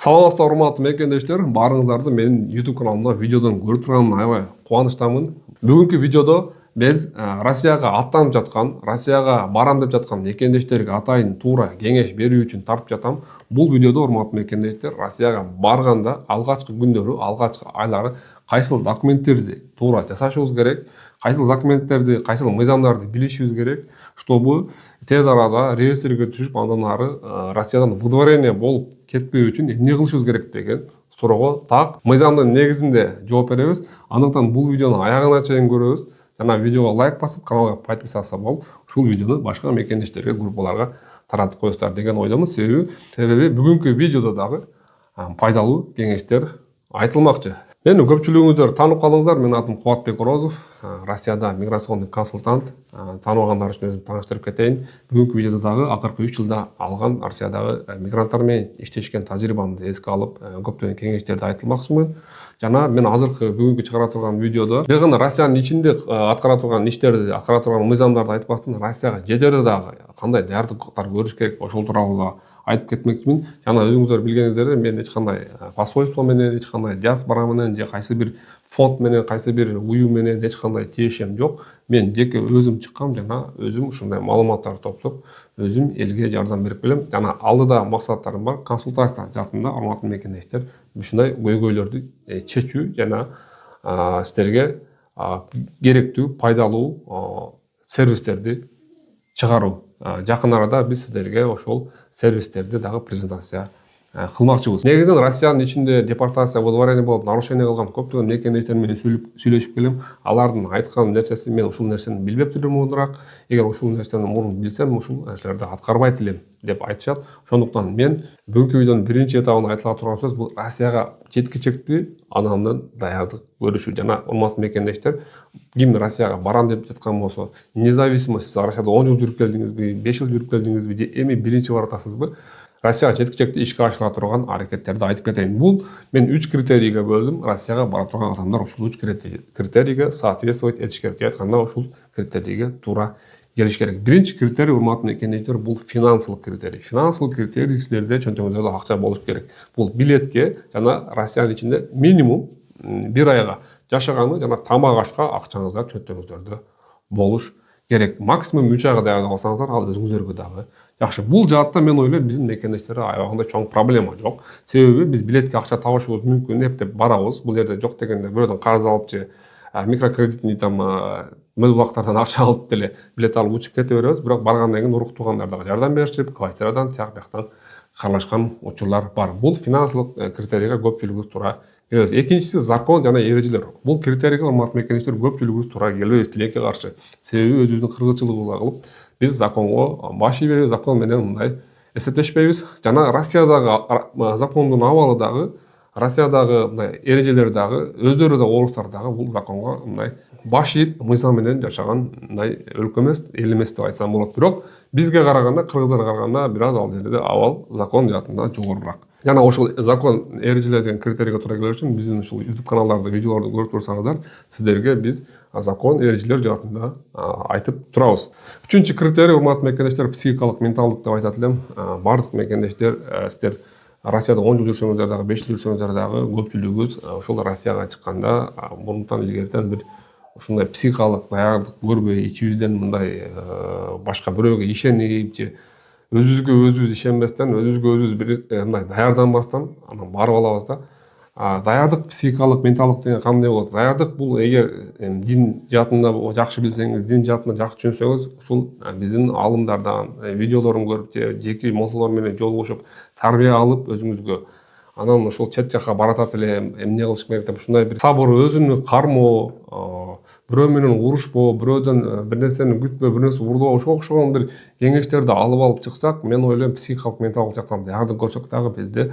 Саламатсыздар, урматтуу мекендештер, баарыңыздарды менин YouTube каналымда видеодон көрүп турганымдан аябай кубанычтамын. Бүгүнкү видеодо биз Россияга аттанып жаткан, Россияга барам деп жаткан мекендештерге атайын туура кеңеш берүү үчүн тартып жатам. Бул видеодо урматтуу мекендештер, Россияга барганда алгачкы күндөрү, алгачкы айлары кайсыл документтерди туура жасашыбыз керек, кайсыл документтерди, кайсыл мыйзамдарды билишибиз керек, чтобы тез арада реестрге түшүп, андан ары Россиядан выдворение болуп кетпөө үчүн эмне кылышыбыз керек деген суроого так мыйзамдын негизинде жооп беребиз. Андыктан бул видеону аягына чейин көрөбүз. Жана видеого лайк басып, каналга подписаться болуп, ушул видеону башка мекендештерге, группаларга таратып коесуздар деген ойдомун. Себеби бүгүнкү видеодо дагы пайдалуу кеңештер айтылмакчы. Мени көпчүлүгүңүздөр таанып калдыңыздар. Менин атым Кубатбек Орозов, Россияда миграционный консультант. Тааныбагандар үчүн өзүмдү тааныштырып кетейин. Бүгүнкү видеодо дагы акыркы 3 жылда алган Россиядагы мигранттар менен иштешкен тажрыйбамды эске алып, көптөгөн кеңештерди айтылмакчымын. Жана мен азыркы бүгүнкү чыгара турган видеодо бир гана Россиянын ичинде аткара турган иштерди, аткара турган мыйзамдарды айтпастан, Россияга жетерде дагы кандай даярдыктар көрүш керек, ошол тууралуу да айтып кетмекчимин. Жана өзүңүздөр билгениңиздей, мен эч кандай посольство менен, эч кандай диаспора менен же кайсы бир фонд менен, кайсы бир уюм менен эч кандай тиешем жок. Мен жеке өзүм чыккам жана өзүм ушундай маалыматтарды топтоп, өзүм элге жардам берип келем. Жана алдыда максаттарым бар. Консультация жаатында, урматтуу мекендештер, ушундай көйгөйлөрдү чечүү жана силерге керектүү, пайдалуу сервистерди чыгаруу. Жакын арада биз сиздерге ошол сервистерди дагы презентация кылмакчыбыз. Негизинен Россиянын ичинде депортация, выдворение болуп, нарушение кылган көптөгөн мекендештер менен сүйлөшүп келем. Алардын айткан нерсеси мен ушул нерсени билбеп жүрөм мурдураак. Эгер ушул нерсени мурун билсем, ушул нерселерди аткарбайт элем деп айтышат. Ошондуктан мен бүгүнкү видеонун биринчи этабында айтыла турган сөз бул Россияга жеткичекти анамдан даярдык көрүшү. Жана урматтуу мекендештер, ким Россияга барам деп жаткан болсо, независимо сиз Россияда 10 жыл жүрүп келдиңизби, 5 жыл жүрүп келдиңизби, же эми биринчи баратасызбы, Россияга жеткичекти ишке ашыра турган аракеттерди айтып кетейин. Бул мен 3 критерийге бөлдүм. Россияга бара турган адамдар ушул 3 критерийге соответствовать этиш керек. Айтканда ушул критерийге туура келиш керек. Биринчи критерий, урматтуу мекендештер, бул финансылык критерий. Финансылык критерий силерде чөнтөгүңүздө акча болуш керек. Бул билетке жана Россиянын ичинде минимум 1 айга жашаганга жана тамак ашка акчаңыздар чөнтөгүңүздөрдө болуш керек. Максимум 3 айга даярдап алсаңыздар, ал өзүңүзгө дагы жакшы. Бул жаатта мен ойлойм, биздин мекендештерде аябагында чоң проблема жок. Себеби биз билетке акча табышыбыз мүмкүн, эптеп барабыз. Бул жерде жок дегенде бирөөдөн карыз алып же микрокредитный мөлбулактардан акча алып деле билет алып учуп кете беребиз. Бирок баргандан кийин урук туугандар дагы жардам беришип, квартирадан, тияк бияктан карлашкан учурлар бар. Бул финансылык критерийге көпчүлүгүбүз туура келебиз. Экинчиси закон жана эрежелер. Бул критерийге урматтуу мекендештер көпчүлүгүбүз туура келбейбиз, тилекке каршы. Себеби өзүбүздүн кыргызчылыгыбызга кылып биз законго баш ийбейбиз, закон менен мындай эсептешпейбиз. Жана Россиядагы закондун абалы дагы, Россиядагы мындай эрежелер дагы, өздөрү да орустар дагы бул законго мындай баш ийип, мыйзам менен жашаган мындай өлкө эмес, эл эмес деп айтсам болот. Бирок бизге караганда, кыргыздарга караганда бир аз ал жерде абал закон жаатында жогорурак. Жана ошол закон, эрежелер деген критерийге туура келиш үчүн биздин ушул YouTube каналдарды, видеолорду көрүп турсаңыздар, сиздерге биз закон, эрежелер жаатында айтып турабыз. Үчүнчү критерий, урматтуу мекендештер, психикалык, менталдык деп айтат элем. Бардык мекендештер, сиздер Россияда 10 жыл жүрсөңүздөр дагы, 5 жыл жүрсөңүздөр дагы көпчүлүгүбүз ошол Россияга чыкканда мурунтан илгертен бир ушундай психикалык даярдык көрбөй, ичибизден мындай башка бирөөгө ишенип же өзүбүзгө өзүбүз ишенбестен, өзүбүзгө өзүбүз бир мындай даярданбастан анан барып алабыз да. Даярдык, психикалык, менталдык деген кандай болот? Даярдык бул эгер дин жаатында жакшы билсеңиз, дин жаатында жакшы түшүнсөңүз, ушул биздин алымдардан видеолорун көрүп же жеке молтолор менен жолугушуп, тарбия алып өзүңүзгө анан ошол чет жакка баратат элем, эмне кылыш керек деп ушундай бир сабыр, өзүнү кармоо, бирөө менен урушпоо, бирөөдөн бир нерсени күтпөө, бир нерсе уурдоо, ошого окшогон бир кеңештерди алып чыксак, мен ойлойм, психикалык, менталдык жактан даярдык көрсөк дагы бизде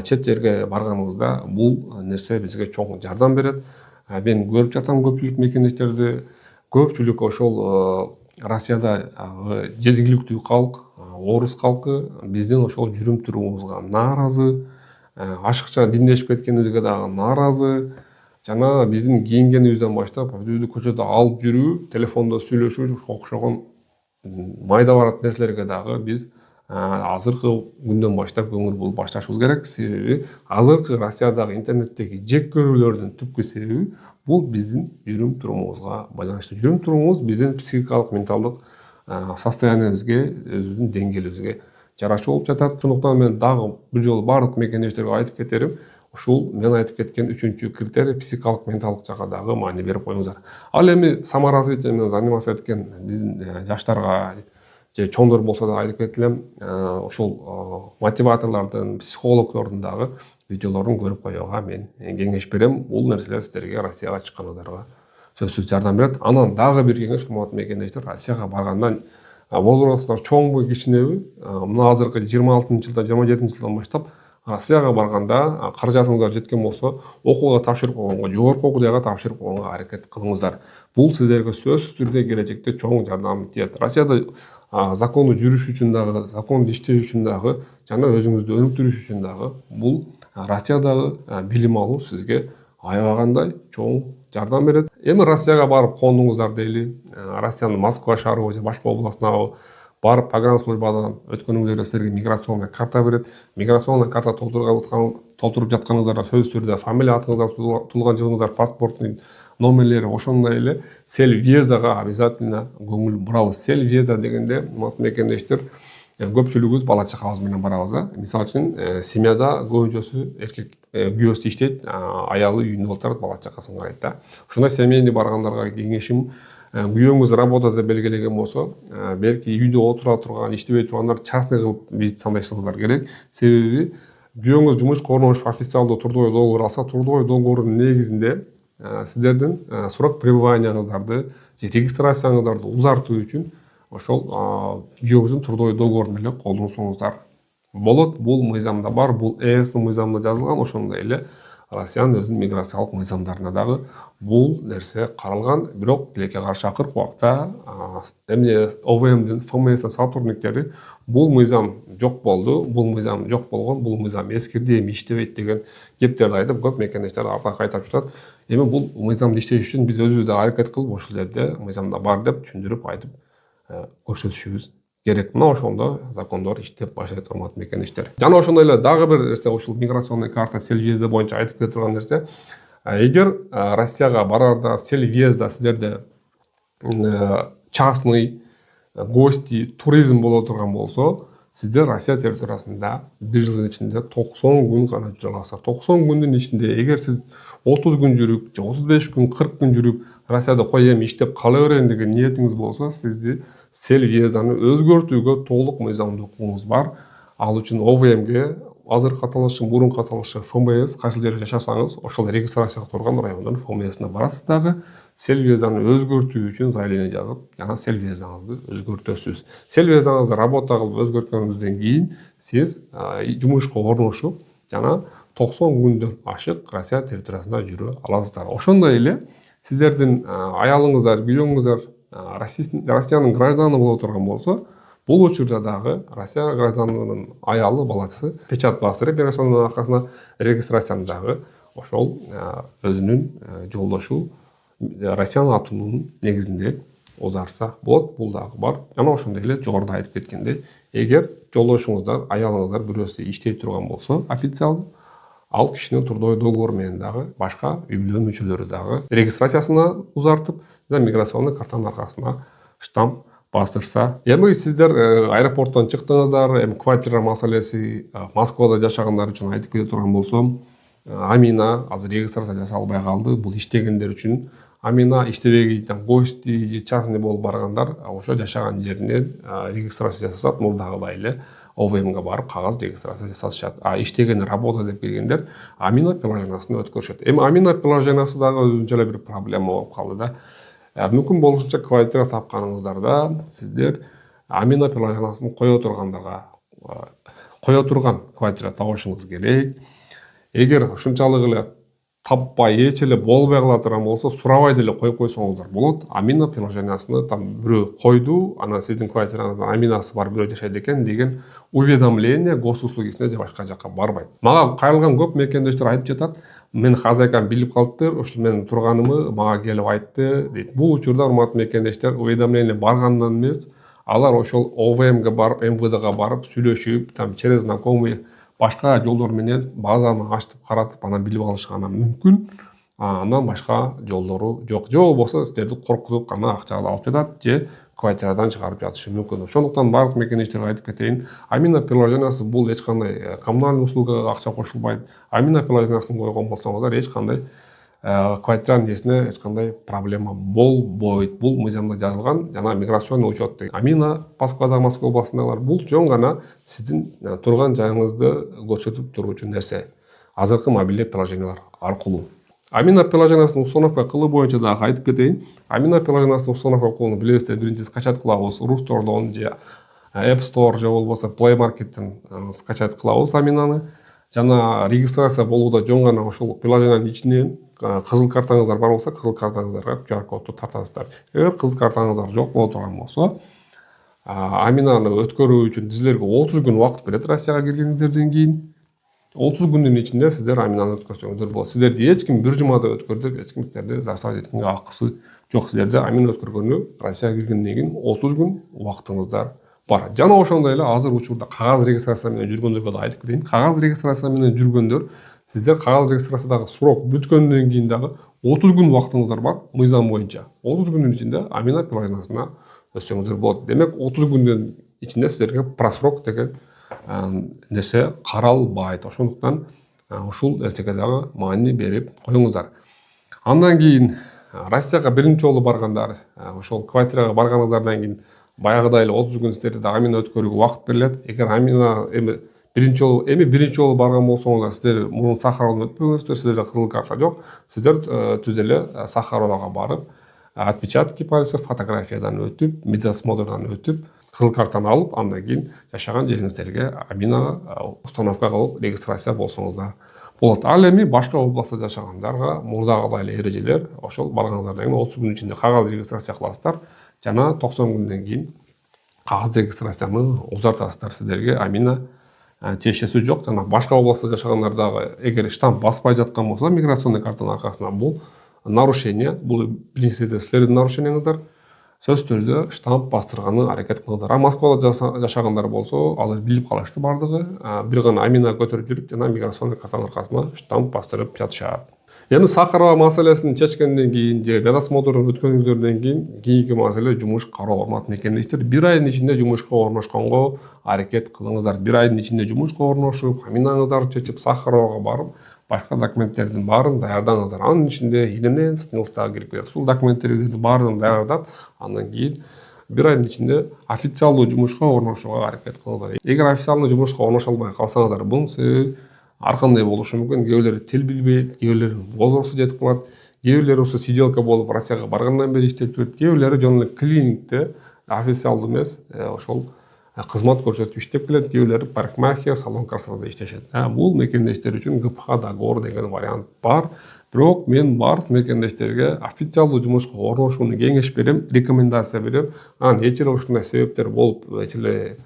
чет жерге барганыбызда бул нерсе бизге чоң жардам берет. Мен көрүп жатам көпчүлүк мекендештерди, көпчүлүк ошол Россияда жергиликтүү калк, орус калкы биздин ошол жүрүм турумубузга нааразы, ашыкча диндешип кеткенибизге дагы нааразы. Жана биздин кийингенибизден баштап өзүбүздү көчөдө алып жүрүү, телефондо сүйлөшүү, окшогон майда барат нерселерге дагы биз азыркы күндөн баштап көңүл буруп башташыбыз керек. Себеби азыркы Россиядагы интернеттеги жек көрүүлөрдүн түпкү себеби бул биздин жүрүм турумубузга байланыштуу. Жүрүм турумубуз биздин психикалык, менталдык состояниябызга, өзүбүздүн деңгээлибизге жараша болуп жатат. Ошондуктан мен дагы бир жолу баардык мекендештерге айтып кетерим. Ушул мен айтып кеткен үчүнчү критерий психикалык, менталдык жакка дагы маани берип коюңуздар. Ал эми саморазвитие менен заниматься эткен биздин жаштарга же чоңдор болсо да айтып кетилем, ушул мотиваторлордун, психологдордун дагы видеолорун көрүп коюуга мен кеңеш берем. Бул нерселер сиздерге Россияга чыкканыңыздарга сөзсүз жардам берет. Анан дагы бир кеңеш, урматтуу мекендештер, Россияга баргандан возрастыңар чоңбу, кичинеби, мына азыркы 26-жылдан, 27-жылдан баштап Россияга барганда каражатыңыздар жеткен болсо, окууга тапшырып койгонго, жогорку окуу жайга тапшырып койгонго аракет кылыңыздар. Бул сиздерге сөзсүз түрдө келечекте чоң жардам тиет. Россияда закону жүрүш үчүн дагы, законду иштеш үчүн дагы, жана өзүңүздү өнүктүрүш үчүн дагы бул Россиядагы билим алуу сизге аябагандай чоң жардам берет. Эми Россияга барып кондуңуздар дейли, Россиянын Москва шаарыбы же башка областынабы барып погранслужбадан өткөнүңүздөрдө силерге миграционный карта берет. Миграционный карта толтуруп жатканыңыздарда сөзсүз түрдө фамилия, атыңыздар, туулган жылыңыздар, паспорттун номерлери, ошондой эле сел визага обязательно көңүл бурабыз. Сел виза дегенде, мекендештер, көпчүлүгүбүз бала чакабыз менен барабыз. Мисалы үчүн семьяда көбүнчөсү эркек күйөөсү иштейт, аялы үйүндө отурат, бала чакасын карайт да. Ошондой семейный баргандарга кеңешим, күйөөңүз работада белгилеген болсо, белки үйдө отура турган, иштебей тургандар частный кылып визит тандашыңыздар керек. Себеби күйөөңүз жумушка орношуп официалдуу трудовой договор алса, трудовой договордун негизинде сиздердин срок пребыванияңыздарды же регистрацияңыздарды узартуу үчүн ошол күйөөңүздүн трудовой договорун эле колдонсоңуздар болот. Бул мыйзамда бар, бул ЭС мыйзамында жазылган, ошондой эле Россиянын өзүнүн миграциялык мыйзамдарына дагы бул нерсе каралган. Бирок тилекке каршы акыркы убакта ОВМдин, ФМСдин сотрудниктери бул мыйзам жок болду, бул мыйзам жок болгон, бул мыйзам эскирди, эми иштебейт деген кептерди айтып, көп мекендештер арта кайтап жатат. Эми бул мыйзамды иштеш үчүн биз өзүбүз да аракет кылып, ошол жерде мыйзамда бар деп түшүндүрүп айтып көрсөтүшүбүз керек. Мына ошондо закондор иштеп баштайт, урматтуу мекендештер. Жана ошондой эле дагы бир нерсе, ушул миграционный карта, сел виза боюнча айтып кете турган нерсе, эгер Россияга барарда сел визада силерде частный, гости, туризм боло турган болсо, сиздер Россия территориясында бир жылдын ичинде 90 күн гана жүрө аласыздар. 90 күндүн ичинде эгер сиз 30 күн жүрүп, же 35 күн, 40 күн жүрүп, Россияда кой эми иштеп кала берейин деген ниетиңиз болсо, сизди сел визаны өзгөртүүгө толук мыйзамдуулугуңуз бар. Ал үчүн ОВМге, азыркы аталышы, мурунку аталышы ФМС, кайсы жерде жашасаңыз, ошол регистрацияга турган райондун ФМСине барасыз дагы, сел визаны өзгөртүү үчүн заявление жазып, жана сел визаңызды өзгөртөсүз. Сел визаңызды работа кылып өзгөрткөнүңүздөн кийин сиз жумушка орношуп, жана 90 күндөн ашык Россия территориясында жүрө аласыздар. Ошондой эле сиздердин аялыңыздар, күйөөңүздөр Россиянын гражданы боло турган болсо, бул учурда дагы Россия гражданынын аялы, баласы печат бастырып, миграциондун аркасына регистрацияны дагы ошол өзүнүн жолдошу Россиянын атуунун негизинде узарса болот. Бул дагы бар. Жана ошондой эле жогоруда айтып кеткендей, эгер жолдошуңуздар, аялыңыздар бирөөсү иштей турган болсо, официалдуу, ал кишинин трудовой договору менен дагы башка үй бүлө мүчөлөрү дагы регистрациясына узартып, миграционный картанын аркасына штамп бастырса. Эми сиздер аэропорттон чыктыңыздар, эми квартира маселеси, Москвада жашагандар үчүн айтып кете турган болсом, Амина азыр регистрация жаса албай калды. Бул иштегендер үчүн Амина, иштебей гости же частный болуп баргандар ошо жашаган жеринен регистрация жасасат, мурдагыдай эле ОВМге барып кагаз регистрация жасашат. Иштеген работа деп келгендер Амина приложениясына өткөрүшөт. Эми Амина приложениясы дагы өзүнчө эле бир проблема болуп калды да. Мүмкүн болушунча квартира тапканыңыздарда сиздер Амина приложениясын кое турган квартира табышыңыз керек. Эгер ушунчалык эле таппай, эч эле болбой кала турган болсо, сурабай деле коюп койсоңуздар болот. Амина приложениясыны бирөө койду, анан сиздин квартираңызда Аминасы бар бирөө жашайт экен деген уведомление госуслугисине же башка жакка барбайт. Мага кайрылган көп мекендештер айтып жатат, мен хозяйкам билип калыптыр, ошол менин турганымы мага келип айтты дейт. Бул учурда, урматтуу мекендештер, уведомление баргандан эмес, алар ошол ОВМге барып, МВДга барып сүйлөшүп, там через знакомый башка жолдор менен базаны ачтып каратып анан билип алышы гана мүмкүн. Андан башка жолдору жок. Же болбосо силерди коркутуп гана акча алып жатат же квартирадан чыгарып жатышы мүмкүн. Ошондуктан барлык мекендештерге айтып кетейин. Амина приложениясы бул эч кандай коммуналдык услугага акча кошулбайт. Амина приложениясын койгон болсоңуздар эч кандай квартиранын эсине эч кандай проблема болбойт. Бул мыйзамда жазылган жана миграционный учет деген. Амина Москвада, Москва областындагылар бул жөн гана сиздин турган жайыңызды көрсөтүп туруучу нерсе. Азыркы мобилдик приложениялар аркылуу. Амина приложениясын установка кылуу боюнча дагы айтып кетейин. Амина приложениясын установка кылууну билесиздер, биринчи скачать кылабыз Рус Store'дон же App Store же болбосо Play Market'тен скачать кылабыз Аминаны. Жана регистрация болууда жөн гана ошол приложениянын ичинен кызыл картаңыздар бар болсо, кызыл картаңыздарга QR кодду тартасыздар. Эгер кызыл картаңыздар жок боло турган болсо, Аминаны өткөрүү үчүн силерге 30 күн убакыт берет Россияга киргениңиздерден кийин. 30 күндүн ичинде сиздер Аминаны өткөрсөңүздөр болот. Сиздерди эч ким бир жумада өткөрдүп, эч ким сиздерди заставить эткенге акысы жок. Сиздерде Амина өткөргөнү Россияга киргенден кийин 30 күн убактыңыздар бар. Жана ошондой эле азыр учурда кагаз регистрация менен жүргөндөргө да айтып кетейин. Кагаз регистрация менен жүргөндөр, сиздер кагаз регистрациядагы срок бүткөндөн кийин дагы 30 күн убактыңыздар бар мыйзам боюнча. 30 күндүн ичинде Амина приложениясына өтсөңүздөр болот. Демек 30 күндүн ичинде сиздерге просрок деген нерсе каралбайт. Ошондуктан ушул нерсеге дагы маани берип коюңуздар. Андан кийин Россияга биринчи жолу баргандар, ошол квартирага барганыңыздардан кийин баягыдай эле 30 күн сиздерде Амина өткөрүүгө убакыт берилет. Эгер Амина биринчи жолу барган болсоңуздар, сиздер мурун Сахаровдон өтпөгөнсүздөр, сиздерде кызыл карта жок. Сиздер түз эле Сахаровага барып, отпечатки пальцев, фотографиядан өтүп, медосмотрдан өтүп, кызыл картаны алып, андан кийин жашаган жериңиздерге Амина установка кылып регистрация болсоңуздар болот. Ал эми башка областта жашагандарга мурдагыдай эле эрежелер, ошол барганыңыздардан кийин 30 күн ичинде кагаз регистрация кыласыздар жана 90 күндөн кийин кагаз регистрацияны узартасыздар. Сиздерге Амина тиешеси жок. Жана башка областта жашагандар дагы эгер штамп баспай жаткан болсо, миграционный картанын аркасынан бул нарушение, бул биринчиде силердин нарушениеңиздер. Сөз түрдө штамп бастырганы аракет кылыңыздар. Москвада жашагандар болсо, алар билип калышты бардыгы. Бир гана Амина көтөрүп жүрүп, жана миграционный картанын аркасынан штамп бастырып жатышат. Эми Сахарова маселесин чечкенден кийин же медосмотрдон өткөнүңүздөрдөн кийинки маселе жумуш кароо. Урматтуу мекендештер, 1 айдын ичинде жумушка орношконго аракет кылыңыздар. 1 айдын ичинде жумушка орношуп, Аминаңыздарды чечип, Сахаровага барып, башка документтердин баарын даярдаңыздар. Анын ичинде ИНН, СНИЛС дагы кирип кетет. Ушул документтердин баарын даярдап, андан кийин 1 айдын ичинде официалдуу жумушка орношууга аракет кылыңыздар. Эгер официалдуу жумушка орношо албай калсаңыздар, бунун себеби ар кандай болушу мүмкүн. Кээ бирлери тил билбейт, кээ бирлери возрасту жетип калат, кээ бирлери ошо сиделка болуп Россияга баргандан бери иштеп жүрөт, кээ бирлери жөн эле клиникте официалдуу эмес, ошол кызмат көрсөтүп иштеп келет, кээ бирлери парикмахер, салон красоtada иштешет. Бул мекендештер үчүн ГПХ договор деген вариант бар. Бирок мен бардык мекендештерге официалдуу жумушка орношууну кеңеш берем, рекомендация берем. Анан эч эле ушундай себептер болуп, эч эле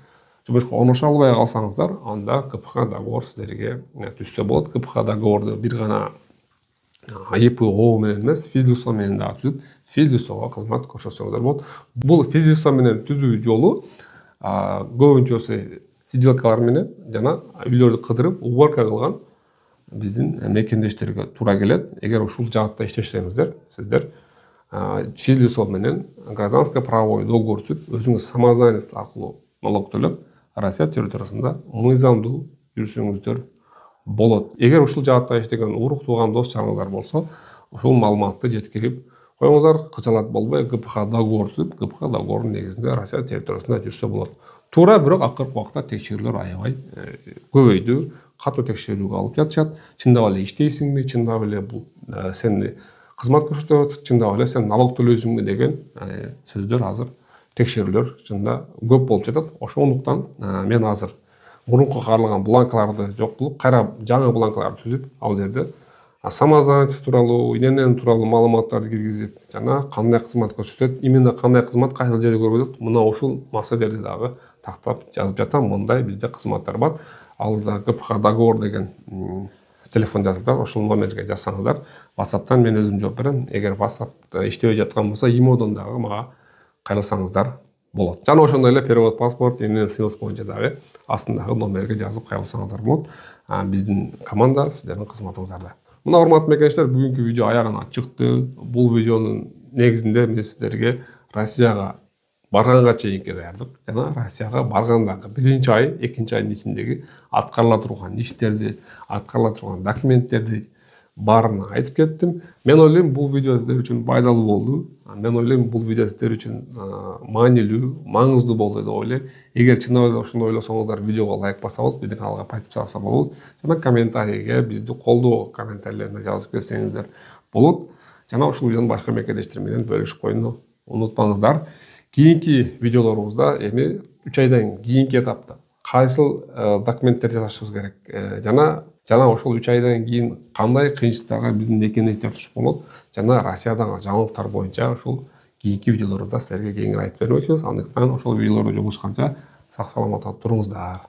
жумушка орношо албай калсаңыздар, анда ГПХ договор сиздерге түзсө болот. ГПХ договорду бир гана ЕПО менен эмес, физлицо менен дагы түзүп, физлицого кызмат көрсөтсөңүздөр болот. Бул физлицо менен түзүү жолу көбүнчөсү сиделкалар менен жана үйлөрдү кыдырып, уборка кылган биздин мекендештерге туура келет. Эгер ушул жаатта иштешсеңиздер, сиздер физлицо менен гражданское правовой договор түзүп, өзүңүз самозанятость аркылуу налог төлөп, Россия территориясында мыйзамдуу жүрсөңүздөр болот. Эгер ушул жаатта иштеген урук тууган дос жараныңыздар болсо, ушул маалыматты жеткирип коюңуздар, кычалат болбой ГПХ договор түзүп, ГПХ договорунун негизинде Россия территориясында жүрсө болот. Туура, бирок акыркы убакта текшерүүлөр аябай көбөйдү. Катуу текшерүүгө алып жатышат. Чындап эле иштейсиңби, чындап эле бул сени кызмат көрсөтөт, чындап эле сен налог төлөйсүңбү деген сөздөр азыр текшерүүлөр чында көп болуп жатат. Ошондуктан мен азыр мурунку каарлаган бланкаларды жок кылып, кайра жаңы бланкаларды түзүп, ал жерде самозанятость тууралуу, ИНН тууралуу маалыматтарды киргизип, жана кандай кызмат көрсөтөт, именно кандай кызмат кайсы жерде көрсөтөт, мына ушул маселелерди дагы тактап жазып жатам. Мындай бизде кызматтар бар. Ал да ГПХ договор деген телефон жазып бар. Ошол номерге жазсаңыздар, WhatsApp'тан мен өзүм жооп берем. Эгер WhatsApp иштебей жаткан болсо, имодон дагы мага кайласаңыздар болот. Жана ошондой эле перевод паспорт, эмне ссылка боюнча дагы астындагы номерге жазып кайрылсаңыздар болот. Биздин команда сиздердин кызматыңыздарда. Мына урматтуу мекенчилер, бүгүнкү видео аягына чыкты. Бул видеонун негизинде мен сиздерге Россияга барганга чейинки даярдык жана Россияга баргандагы 1-ай, 2-айдын ичиндеги аткарыла турган иштерди, аткарыла турган документтерди баарын айтып кеттим. Мен ойлойм, бул видео сиздер үчүн пайдалуу болду. Мен ойлойм, бул видео сиздер үчүн маанилүү, маңыздуу болду деп ойлойм. Эгер чын эле ошондой ойлосоңуздар, видеого лайк басабыз, биздин каналга подписаться болобуз. Жана комментарийге бизди колдоо комментарийлерине жазып кетсеңиздер болот. Жана ушул видеону башка мекендештер менен бөлүшүп койууну унутпаңыздар. Кийинки видеолорубузда эми 3 айдан кийинки этапта кайсыл документтерди жасашыбыз керек, жана ошол 3 айдан кийин кандай кыйынчылыктарга биздин мекендештер туш болот, жана Россиядагы жаңылыктар боюнча ушул кийинки видеолорубузда силерге кеңири айтып бермекчибиз. Андыктан ошол видеолорду жолугушканча сак саламатта туруңуздар.